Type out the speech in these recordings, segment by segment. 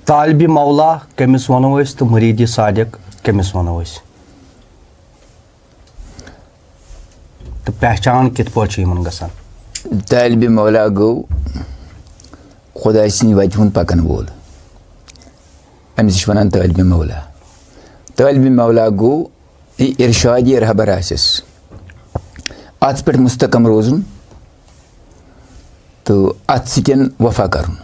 तालिब मौला कमिस वनो अस तो मुरीद सादिक कमिस वनो अस तो पहचान कित पहुंच यमन गसान तालिब मौला गो खुदा सिंह वत हुन पकन वोल अमिस वनान तालिब मौला गो इरशादी रहबर आसिस अत पे मुस्तकम रोजुन तो अत सिन वफा करुन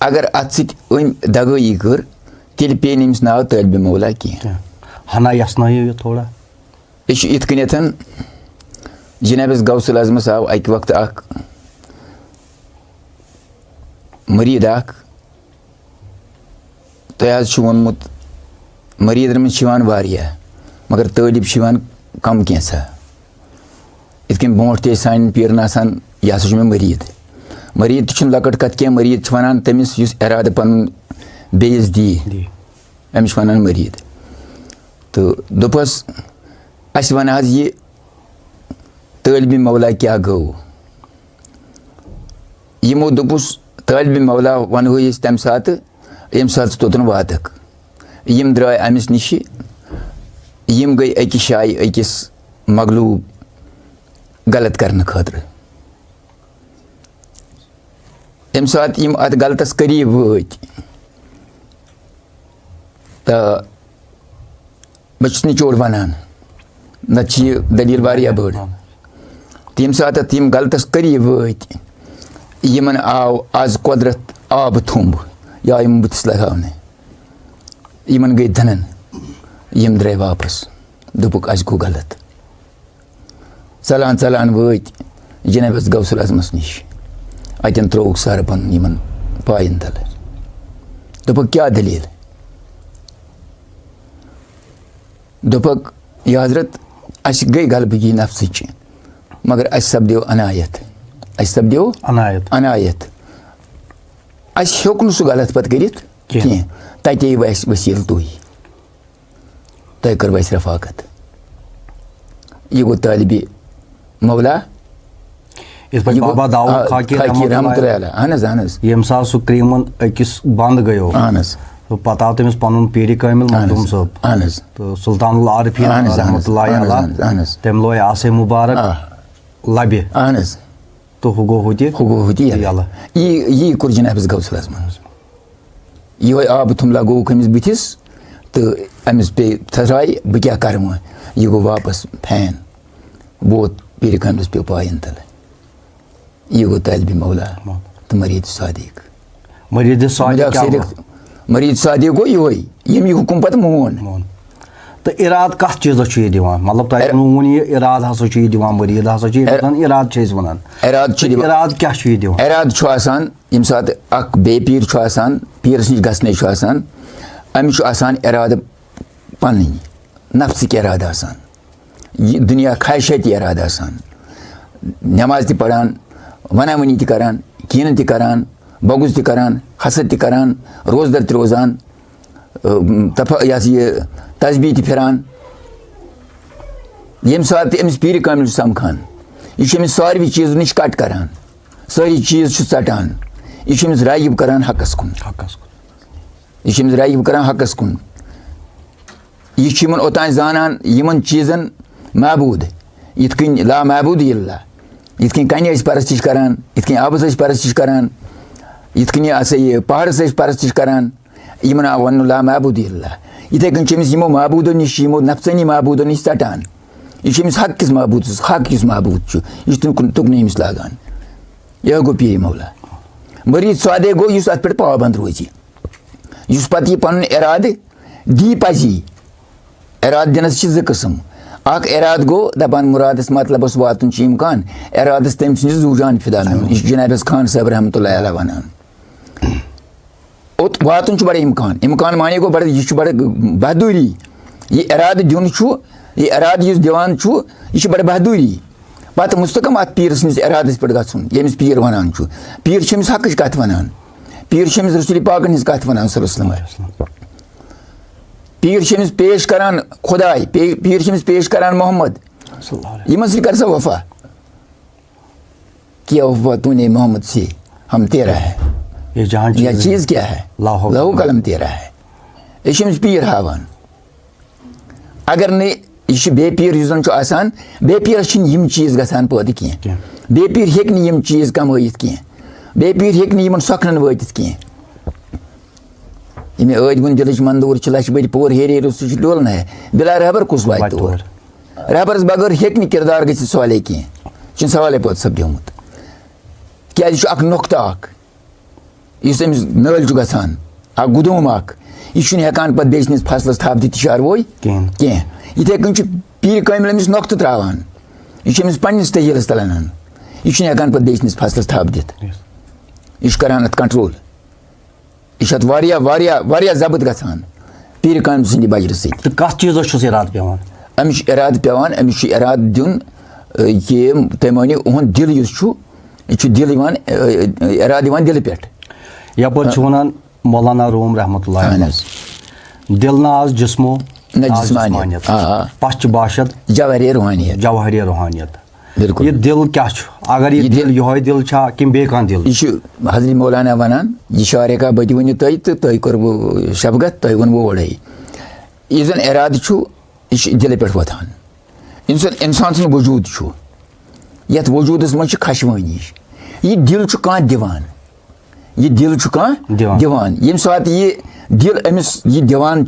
अगर अत दगई कर तेल पे नमिस नाव तालिब मौला कह हना यसनाइयो थोड़ा यह इत कन जनाब गौसल अजमस आव अक वक्त अख मरीद अख तुम वोनमुत मरीदन में वारिया मगर तालिब कम कैसा इत ब्रोट ते सान पीरन आसान यह मे मरीद लकट कत क्या मरीद वन तमिस इराद पन बेस दी अमिस वन मरीद तो दोपस अस वन यह तालिब मौला क्या गो यमो दोपुस तालिब मौला वन तम सात यम सात तोतन वातक यम द्राय अमिस निश यम गई अकिस शाय अकिस मगलूब गलत करने खतर यम सात यम अत गलतस करीब वत तो बस निचोड़ वनान नत दलील वारिया बड़ तम सात यम गलतस करीब वत यमन आव आज कुदरत आब थुम्ब या यम बुतस लगाने यमन गई धनन यम द्राय वापस दोपुक अस गो गलत चलान चलान वत जनाब गौसल अजमस निश अतन त्रोक सर पन यमन पायन तल दोपुक क्या दलील दोपुक यह हजरत अस गई गलबगी नफ्स मगर अस सपदो अनायत अनायत अस हेक न सह गलत पत कर तते वसील तुह कर अस रफाकत यह गो तालिब मौला बाबा दाऊद खाकी रहमत यम सा सह क्रीमन अकिस बंद गयो तो पता आव तमिस पनुन पीर कामिल मखदूम साहब तो सुल्तानुल आरिफीन रहमतुल्लाहि अलैह तम लोय आसे मुबारक लबे तो हुगो हुती यह कुर जनाब गौसल अजमस यह आब थुमला गो कमिस बुथिस तो अमिस पे थराय बह क्या कर यह गो वापस फैन वोत पीर कामिलस पे पायन तल यह गो तालिब मौला तो मरीद सादिक गो यह हुकुम पत मोन तो इराद कत चीज मतलब तुम इराद हसा मरीद हसा इराद वन इराद क्या इराद यम सात अख बे पीर पीरस निश गसने अमिस इराद पन नफ्सिक इराद दुनिया ख्वाहिशत इराद नमाज पढ़ान वना वनी करान कीन करान बगुज करान हसद करान रोजदर रोजान यह तस्बीह फिरान यम सात अमिस पीर कामिल समखान यह सारी चीज़ नश कट करान सारी चीज़ षटान यह रागिब करान हकस कुन यह रागिब करान हकस कुन यह ओतान जानान यमन चीज़न महबूद इत ला महबूद इल्ला इत कन परस्तिश करान इत आबस परस्तिश करान इत यह पहाड़स परस्तिश करान यमन आव वन ला महबूद इल्ला इथे कन यमो महबूदो निश यमो नफसनी महबूदो निश षटान यह हक किस महबूद हक किस महबूद यह तुकन यमिस लागान यह गो पीर मौला मरीद सादे गो इस अत पे पाबंद रोज इस पत यह पन इराद दी पजी इराद दिनस ज किस्म अख इराद गो दपान मुरादस मतलबस वातन इम्कान इरादस तम जू जान फिदा यह जनाब खान साहब रहमतुल्लाहि अलैह वनान वातन बड़े इम्कान माने गो बड़े यह बड़े बहादुरी यह इराद दिन यह इराद दिवान यह बड़े बहादुरी पत मुस्तकम अत पीरस निस इरादस पे गन यमिस पीर वनान पीर हक कत वनान पीर रसूल पाकन हिज कत वनान पीर पेश करान खुदाई पीर पेश करान मोहम्मद यमन से कर सा वफा किया वफा तूने मोहम्मद से हम तेरा है ये जहां यह चीज क्या है? लहू कलम तेरा है। यह पीर हावान अगर ने यह बे पीर युजन आसान बे पीर यम चीज गसान पैदा कह बे पीर हेक यम चीज कमायित कह बे पीर हेक यमन सखन वातित कह ये ऐद गुन दिल मंदूर लच बड़ पोर हेर सह डोलन है बिला रहबर कुस वात तौर रहबरस बगैर हेक किरदार गि सवाले कह सवाले पे सपद्योमुत क्या नुक्ता इस नल गसान गुदोम यह हेकान पे बेचनिस फसलस थप दित शारवोई कह इथे कन पीर कामिल अमिस नुक्त त्रावान यह पन्निस तहीलस तल अनान यह हेकान पे बेचनिस फसलस थप दित यह करान अत कंट्रोल यह वारिया वारिया वारिया जबत गसान पीर कामिल सद बजर सत कत चीज़ इराद पेवान अमिस इराद पेवान अमिस इराद दिन कि तम मानो उहद दिल यह दिल इराद दिल पे यपर वन मौलाना रूम रहमतुल्लाह दिल ना आज जिस्मो न जिस्मानियत पश्च बाशद जवाहरी रूहानियत जवाहरी रूहानियत बिल्कुल ये दिल क्या अगर ये दिल यह दिल कि बे दिल यह हजरत मौलाना वनान यह शारे का बत वन तुह कर शबगत तुह वो ओड़े यह जन इराद यह दिल पे वोथान इंसान सद वजूद ये वजूदस मज खशवानी यह दिल कह दिवान यह दिल कह दिवान यम सात यह दिल अमिस यह दिवान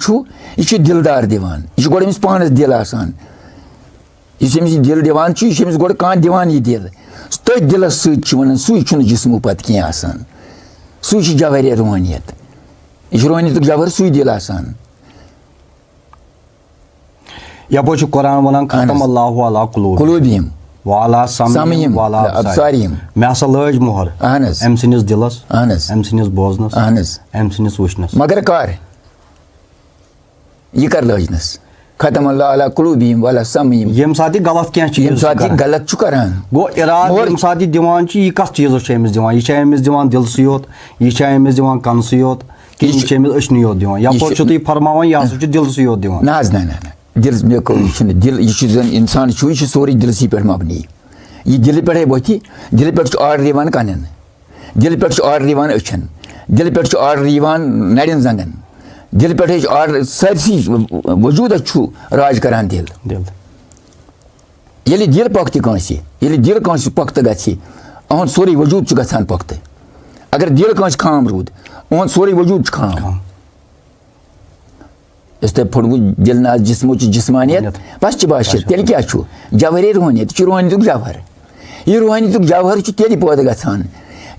यह दिलदार दिवान यह गो अमिस पानस दिल आसान इस दिल दिवान यह अमिस गो कह दिवान यह दिल तथ दिलस वन सू जिस्मो पत कह आसान सू जवाहरी रूहानियत यह रूहानियत जवाहर सू दिल आसान यपर कुरान वन खतम अल्लाहु अला कुलूबिहिम वाला समयिम वाला अब्सारिहिम मे हसा लज मोहर अम सनिस दिलस अम सनिस बोजनस अम सनिस वुचनस मगर कर यह कर लजनस खतम अल्लाह अला कुलूबिहिम वाला समयिम यम साथ गलत क्या चीज यम साथ गलत करान गो इराद यम साथ दिवान यह कत चीज अमिस दिवान यह अमिस दिवान दिल से योत यह अमिस दिवान कन से योत कि यह अमिस अचन योत दिवान यपर तुम फरमावान यह हसा दिल से योत दिवान ना दिल मे दिल यह इंसान यह सोरे दिलसी पे मबनी यह दिल पे वथ दिल पे आर्डर कन दिल पे आर्डर अचन दिल पे आर्डर नड़न जंगन दिल पे आर्डर सरसी वजूद राज करान दिल ये दिल पख्त ये दिल कस पख्त गहन सोरे वजूद गसान पख्त अगर दिल कस खाम रूद उहद सोरे वजूद खाम इस फुटबू दिल ना जिस्मो जिस्मानियत पश्च बाशत तेल क्या जवाहरी रूहानियत रूहानियत जवाहर यह रूहानियत जवाहर तेल पैदा गसान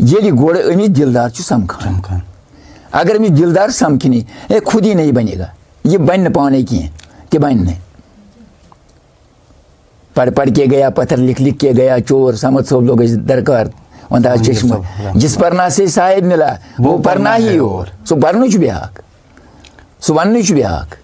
ये गोड़ अमिस दिलदार समखान अगर अमिस दिलदार समखनी खुद ही नहीं बनेगा ये बन पाने की कि बन पढ़ पढ़ के गया पत्थर लिख लिख के गया चोर समझ सब लोग दरकार वंदा चश्मा जिस पढ़ना से साहिब मिला वो पढ़ना ही और सो पढ़ना ब्याक सो वन ब्याक